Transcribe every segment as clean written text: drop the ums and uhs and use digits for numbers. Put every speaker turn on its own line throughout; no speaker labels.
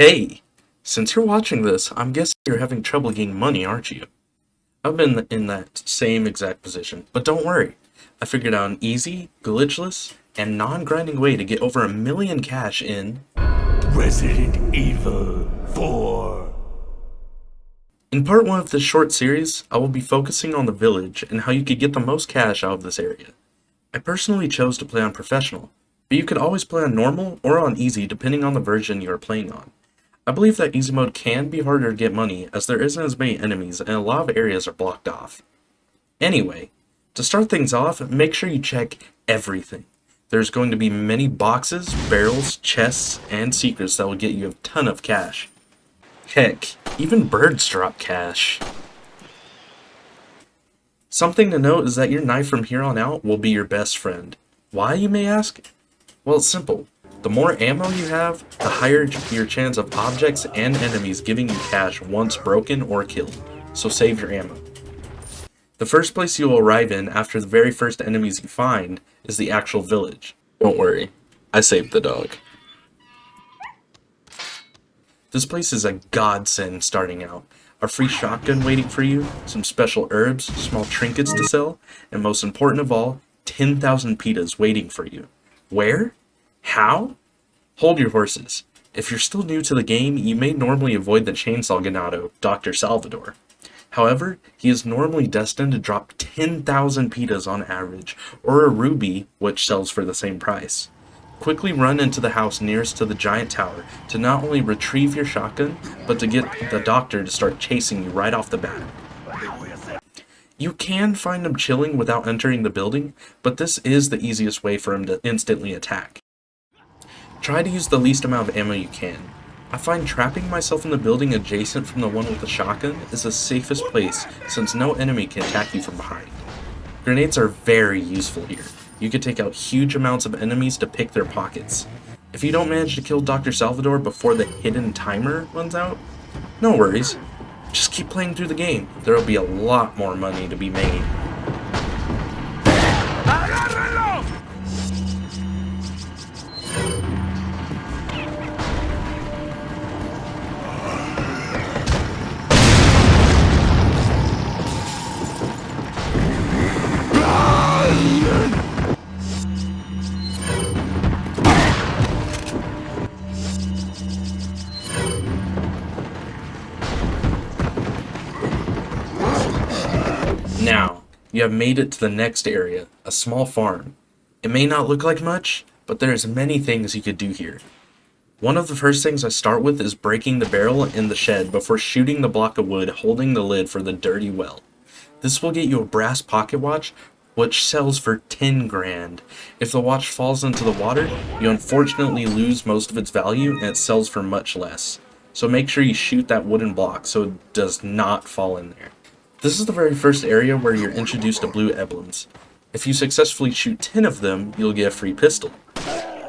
Hey, since you're watching this, I'm guessing you're having trouble getting money, aren't you? I've been in that same exact position, but don't worry. I figured out an easy, glitchless, and non-grinding way to get over 1,000,000 cash in
Resident Evil 4.
In part 1 of this short series, I will be focusing on the village and how you could get the most cash out of this area. I personally chose to play on professional, but you could always play on normal or on easy depending on the version you are playing on. I believe that easy mode can be harder to get money as there isn't as many enemies and a lot of areas are blocked off. Anyway, to start things off, make sure you check everything. There's going to be many boxes, barrels, chests, and secrets that will get you a ton of cash. Heck, even birds drop cash. Something to note is that your knife from here on out will be your best friend. Why, you may ask? Well, it's simple. The more ammo you have, the higher your chance of objects and enemies giving you cash once broken or killed, so save your ammo. The first place you will arrive in after the very first enemies you find is the actual village. Don't worry, I saved the dog. This place is a godsend starting out. A free shotgun waiting for you, some special herbs, small trinkets to sell, and most important of all, 10,000 PTAS waiting for you. Where? How? Hold your horses. If you're still new to the game, you may normally avoid the chainsaw ganado, Dr. Salvador. However, he is normally destined to drop 10,000 PTAS on average, or a ruby, which sells for the same price. Quickly run into the house nearest to the giant tower to not only retrieve your shotgun, but to get the doctor to start chasing you right off the bat. You can find him chilling without entering the building, but this is the easiest way for him to instantly attack. Try to use the least amount of ammo you can. I find trapping myself in the building adjacent from the one with the shotgun is the safest place since no enemy can attack you from behind. Grenades are very useful here. You can take out huge amounts of enemies to pick their pockets. If you don't manage to kill Dr. Salvador before the hidden timer runs out, no worries. Just keep playing through the game. There will be a lot more money to be made. Now, you have made it to the next area, a small farm. It may not look like much, but there's many things you could do here. One of the first things I start with is breaking the barrel in the shed before shooting the block of wood holding the lid for the dirty well. This will get you a brass pocket watch, which sells for 10 grand. If the watch falls into the water, you unfortunately lose most of its value and it sells for much less. So make sure you shoot that wooden block so it does not fall in there. This is the very first area where you're introduced to blue emblems. If you successfully shoot 10 of them, you'll get a free pistol.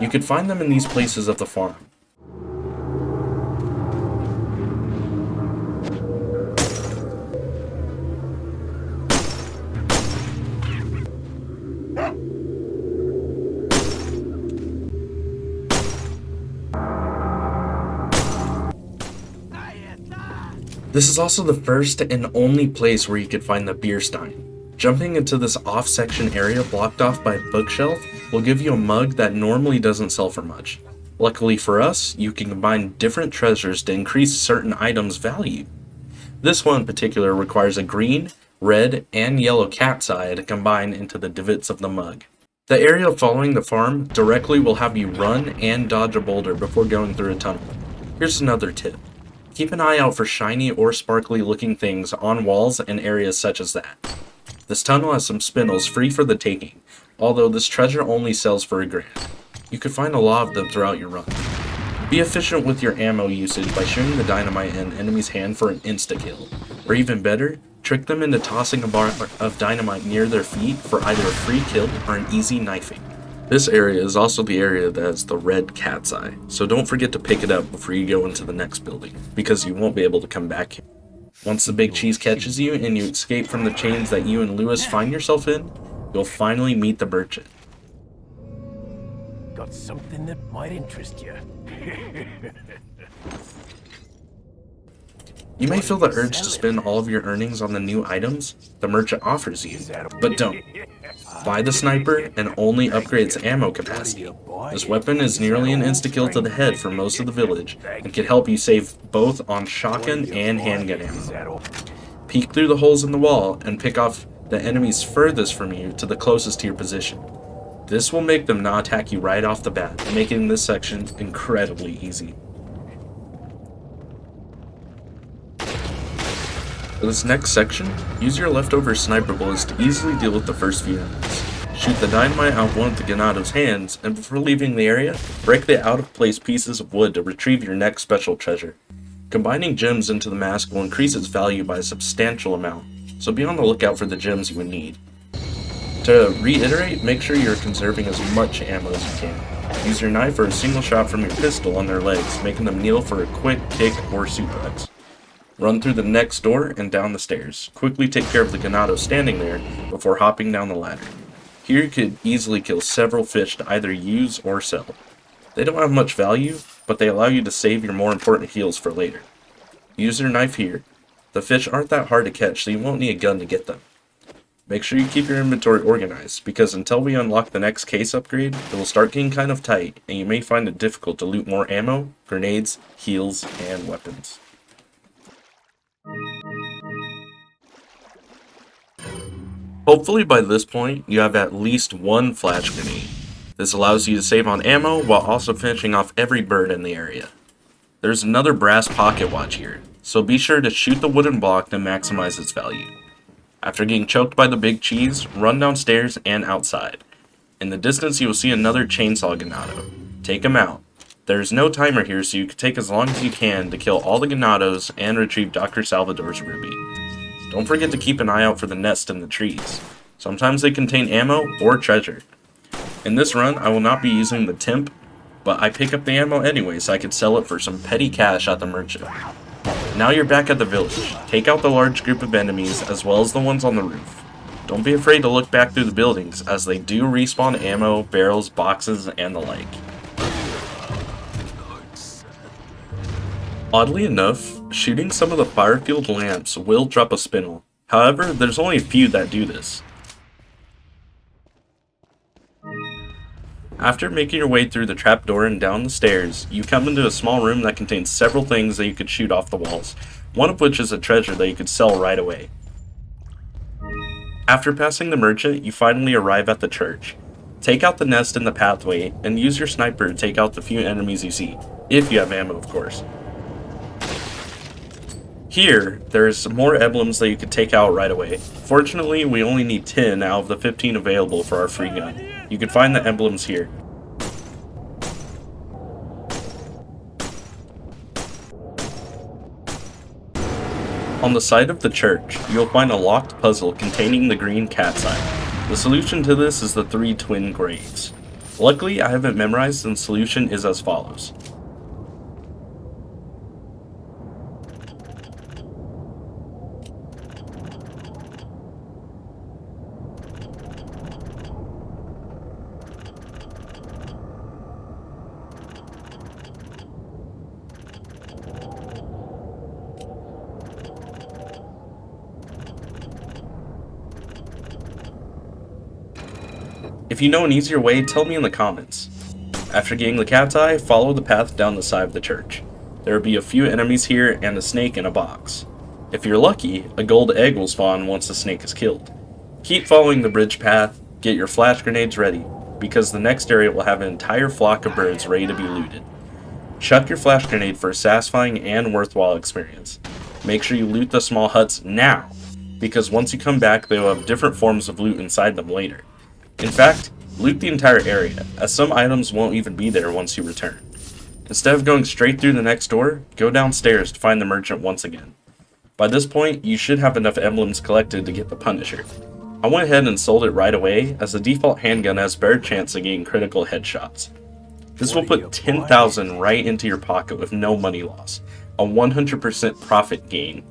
You can find them in these places of the farm. This is also the first and only place where you could find the beer stein. Jumping into this off-section area blocked off by a bookshelf will give you a mug that normally doesn't sell for much. Luckily for us, you can combine different treasures to increase certain items' value. This one in particular requires a green, red, and yellow cat's eye to combine into the divots of the mug. The area following the farm directly will have you run and dodge a boulder before going through a tunnel. Here's another tip. Keep an eye out for shiny or sparkly looking things on walls and areas such as that. This tunnel has some spindles free for the taking, although this treasure only sells for $1 grand. You could find a lot of them throughout your run. Be efficient with your ammo usage by shooting the dynamite in an enemy's hand for an insta-kill, or even better, trick them into tossing a bar of dynamite near their feet for either a free kill or an easy knifing. This area is also the area that has the red cat's eye, so don't forget to pick it up before you go into the next building, because you won't be able to come back here. Once the big cheese catches you and you escape from the chains that you and Lewis find yourself in, you'll finally meet the merchant.
Got something that might interest you.
You may feel the urge to spend all of your earnings on the new items the merchant offers you, but don't. Buy the sniper and only upgrade its ammo capacity. This weapon is nearly an insta-kill to the head for most of the village, and can help you save both on shotgun and handgun ammo. Peek through the holes in the wall and pick off the enemies furthest from you to the closest to your position. This will make them not attack you right off the bat, making this section incredibly easy. For this next section, use your leftover sniper bullets to easily deal with the first few enemies. Shoot the dynamite out one of the Ganado's hands, and before leaving the area, break the out-of-place pieces of wood to retrieve your next special treasure. Combining gems into the mask will increase its value by a substantial amount, so be on the lookout for the gems you would need. To reiterate, make sure you're conserving as much ammo as you can. Use your knife or a single shot from your pistol on their legs, making them kneel for a quick kick or suplex. Run through the next door and down the stairs. Quickly take care of the Ganado standing there before hopping down the ladder. Here you could easily kill several fish to either use or sell. They don't have much value, but they allow you to save your more important heals for later. Use your knife here. The fish aren't that hard to catch, so you won't need a gun to get them. Make sure you keep your inventory organized, because until we unlock the next case upgrade, it will start getting kind of tight, and you may find it difficult to loot more ammo, grenades, heals, and weapons. Hopefully by this point, you have at least one flash grenade. This allows you to save on ammo while also finishing off every bird in the area. There's another brass pocket watch here, so be sure to shoot the wooden block to maximize its value. After getting choked by the big cheese, run downstairs and outside. In the distance you will see another chainsaw ganado. Take him out. There's no timer here, so you can take as long as you can to kill all the ganados and retrieve Dr. Salvador's ruby. Don't forget to keep an eye out for the nest in the trees. Sometimes they contain ammo or treasure. In this run, I will not be using the temp, but I pick up the ammo anyway so I could sell it for some petty cash at the merchant. Now you're back at the village. Take out the large group of enemies as well as the ones on the roof. Don't be afraid to look back through the buildings, as they do respawn ammo, barrels, boxes, and the like. Oddly enough, shooting some of the fire-fueled lamps will drop a spinel. However, there's only a few that do this. After making your way through the trapdoor and down the stairs, you come into a small room that contains several things that you could shoot off the walls, one of which is a treasure that you could sell right away. After passing the merchant, you finally arrive at the church. Take out the nest in the pathway, and use your sniper to take out the few enemies you see, if you have ammo of course. Here, there's more emblems that you could take out right away. Fortunately, we only need 10 out of the 15 available for our free gun. You can find the emblems here. On the side of the church, you'll find a locked puzzle containing the green cat's eye. The solution to this is the 3 twin graves. Luckily, I have it memorized, and the solution is as follows. If you know an easier way, tell me in the comments. After getting the cat's eye, follow the path down the side of the church. There will be a few enemies here and a snake in a box. If you're lucky, a gold egg will spawn once the snake is killed. Keep following the bridge path, get your flash grenades ready, because the next area will have an entire flock of birds ready to be looted. Chuck your flash grenade for a satisfying and worthwhile experience. Make sure you loot the small huts now, because once you come back they will have different forms of loot inside them later. In fact, loot the entire area, as some items won't even be there once you return. Instead of going straight through the next door, go downstairs to find the merchant once again. By this point, you should have enough emblems collected to get the Punisher. I went ahead and sold it right away, as the default handgun has better chance of getting critical headshots. This will put 10,000 right into your pocket with no money loss, a 100% profit gain.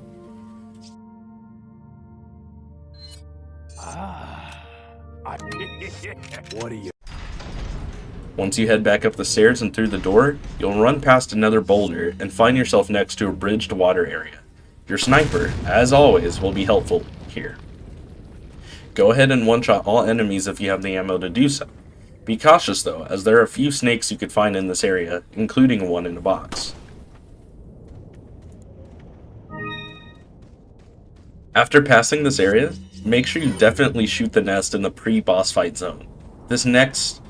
What are you?
Once you head back up the stairs and through the door, you'll run past another boulder and find yourself next to a bridged water area. Your sniper, as always, will be helpful here. Go ahead and one-shot all enemies if you have the ammo to do so. Be cautious though, as there are a few snakes you could find in this area, including one in a box. After passing this area, make sure you definitely shoot the nest in the pre-boss fight zone. This next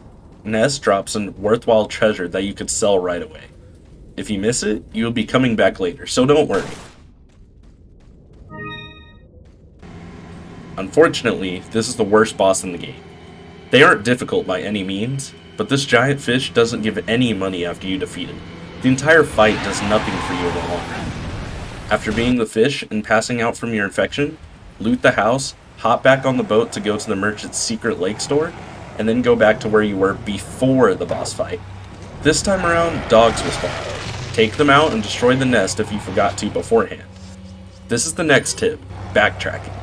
nest drops a worthwhile treasure that you could sell right away. If you miss it, you'll be coming back later, so don't worry. Unfortunately, this is the worst boss in the game. They aren't difficult by any means, but this giant fish doesn't give any money after you defeat it. The entire fight does nothing for you in the long run. After beating the fish and passing out from your infection, loot the house, hop back on the boat to go to the merchant's secret lake store, and then go back to where you were before the boss fight. This time around, dogs will spawn. Take them out and destroy the nest if you forgot to beforehand. This is the next tip, backtracking.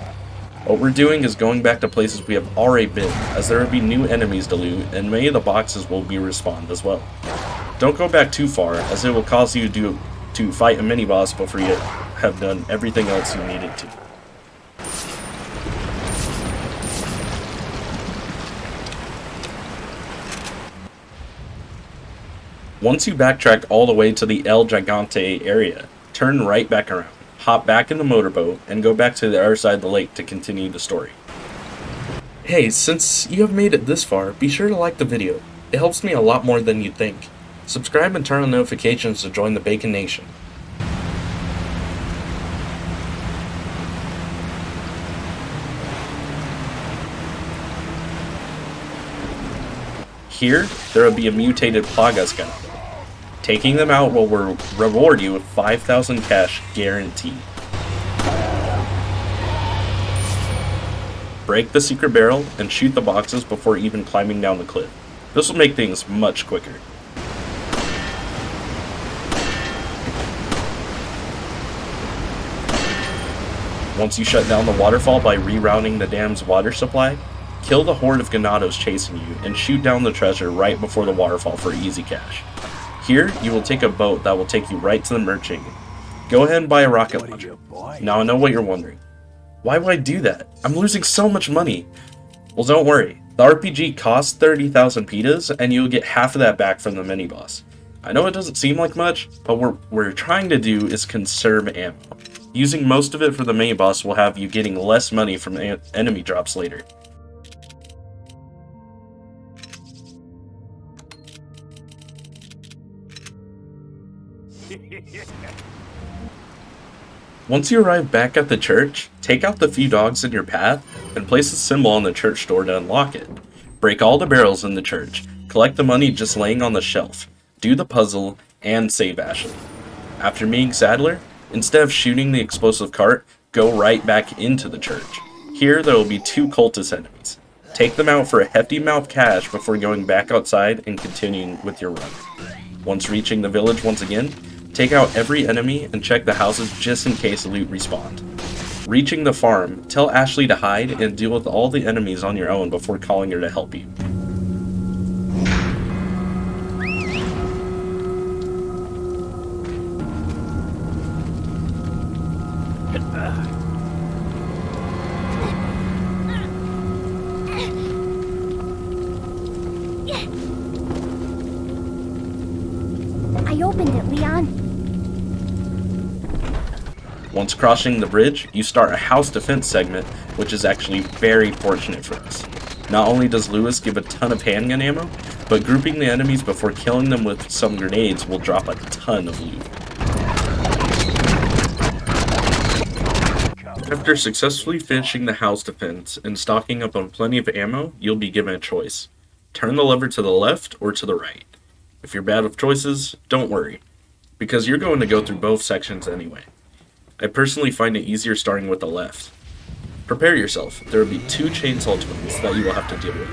What we're doing is going back to places we have already been, as there will be new enemies to loot, and many of the boxes will be respawned as well. Don't go back too far, as it will cause you to fight a mini-boss before you have done everything else you needed to. Once you backtrack all the way to the El Gigante area, turn right back around, hop back in the motorboat, and go back to the other side of the lake to continue the story. Hey, since you have made it this far, be sure to like the video. It helps me a lot more than you'd think. Subscribe and turn on notifications to join the Bacon Nation. Here, there will be a mutated Plagas gun. Taking them out will reward you with 5,000 cash guaranteed. Break the secret barrel and shoot the boxes before even climbing down the cliff. This will make things much quicker. Once you shut down the waterfall by rerouting the dam's water supply, kill the horde of Ganados chasing you and shoot down the treasure right before the waterfall for easy cash. Here, you will take a boat that will take you right to the merchant. Go ahead and buy a rocket launcher. Now I know what you're wondering. Why would I do that? I'm losing so much money. Well, don't worry. The RPG costs 30,000 PTAS, and you'll get half of that back from the mini-boss. I know it doesn't seem like much, but what we're trying to do is conserve ammo. Using most of it for the mini-boss will have you getting less money from enemy drops later. Once you arrive back at the church, take out the few dogs in your path and place a symbol on the church door to unlock it. Break all the barrels in the church, collect the money just laying on the shelf, do the puzzle, and save Ashley. After meeting Sadler, instead of shooting the explosive cart, go right back into the church. Here there will be 2 cultist enemies. Take them out for a hefty amount of cash before going back outside and continuing with your run. Once reaching the village once again, take out every enemy and check the houses just in case loot respawned. Reaching the farm, tell Ashley to hide and deal with all the enemies on your own before calling her to help you.
I opened it, Leon.
Once crossing the bridge, you start a house defense segment, which is actually very fortunate for us. Not only does Lewis give a ton of handgun ammo, but grouping the enemies before killing them with some grenades will drop a ton of loot. After successfully finishing the house defense and stocking up on plenty of ammo, you'll be given a choice. Turn the lever to the left or to the right. If you're bad with choices, don't worry, because you're going to go through both sections anyway. I personally find it easier starting with the left. Prepare yourself, there will be 2 chainsaw twins that you will have to deal with.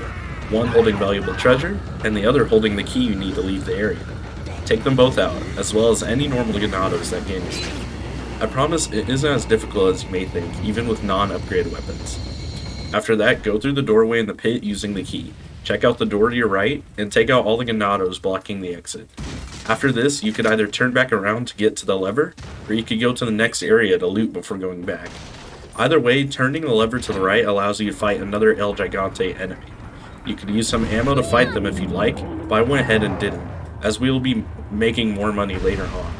One holding valuable treasure, and the other holding the key you need to leave the area. Take them both out, as well as any normal Ganados that gain you. I promise it isn't as difficult as you may think, even with non-upgraded weapons. After that, go through the doorway in the pit using the key. Check out the door to your right, and take out all the Ganados blocking the exit. After this, you could either turn back around to get to the lever, or you could go to the next area to loot before going back. Either way, turning the lever to the right allows you to fight another El Gigante enemy. You could use some ammo to fight them if you'd like, but I went ahead and didn't, as we will be making more money later on.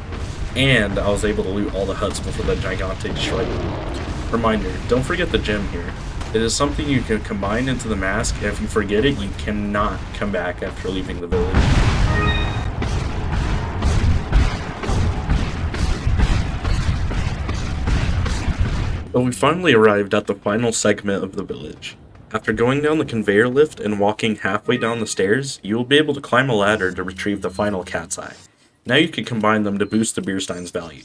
And I was able to loot all the huts before the Gigante destroyed them. Reminder, don't forget the gem here. It is something you can combine into the mask, and if you forget it, you cannot come back after leaving the village. But we finally arrived at the final segment of the village. After going down the conveyor lift and walking halfway down the stairs, you will be able to climb a ladder to retrieve the final cat's eye. Now you can combine them to boost the beer stein's value.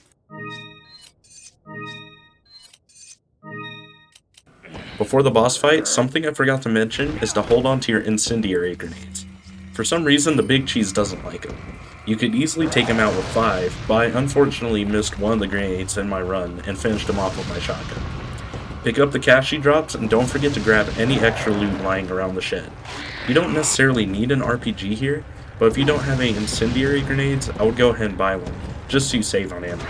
Before the boss fight, something I forgot to mention is to hold on to your incendiary grenades. For some reason, the big cheese doesn't like them. You could easily take him out with 5, but I unfortunately missed one of the grenades in my run and finished him off with my shotgun. Pick up the cash he drops, and don't forget to grab any extra loot lying around the shed. You don't necessarily need an RPG here, but if you don't have any incendiary grenades, I would go ahead and buy one, just so you save on ammo.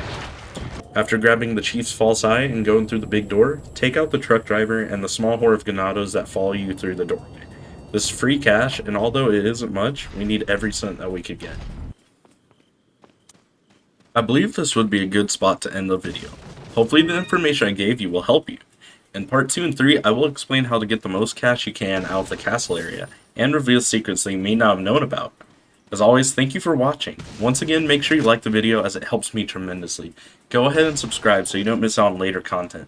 After grabbing the chief's false eye and going through the big door, take out the truck driver and the small horde of ganados that follow you through the doorway. This is free cash, and although it isn't much, we need every cent that we could get. I believe this would be a good spot to end the video. Hopefully the information I gave you will help you. In part 2 and 3, I will explain how to get the most cash you can out of the castle area, and reveal secrets that you may not have known about. As always, thank you for watching. Once again, make sure you like the video as it helps me tremendously. Go ahead and subscribe so you don't miss out on later content.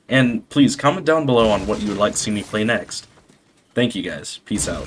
And please comment down below on what you would like to see me play next. Thank you guys. Peace out.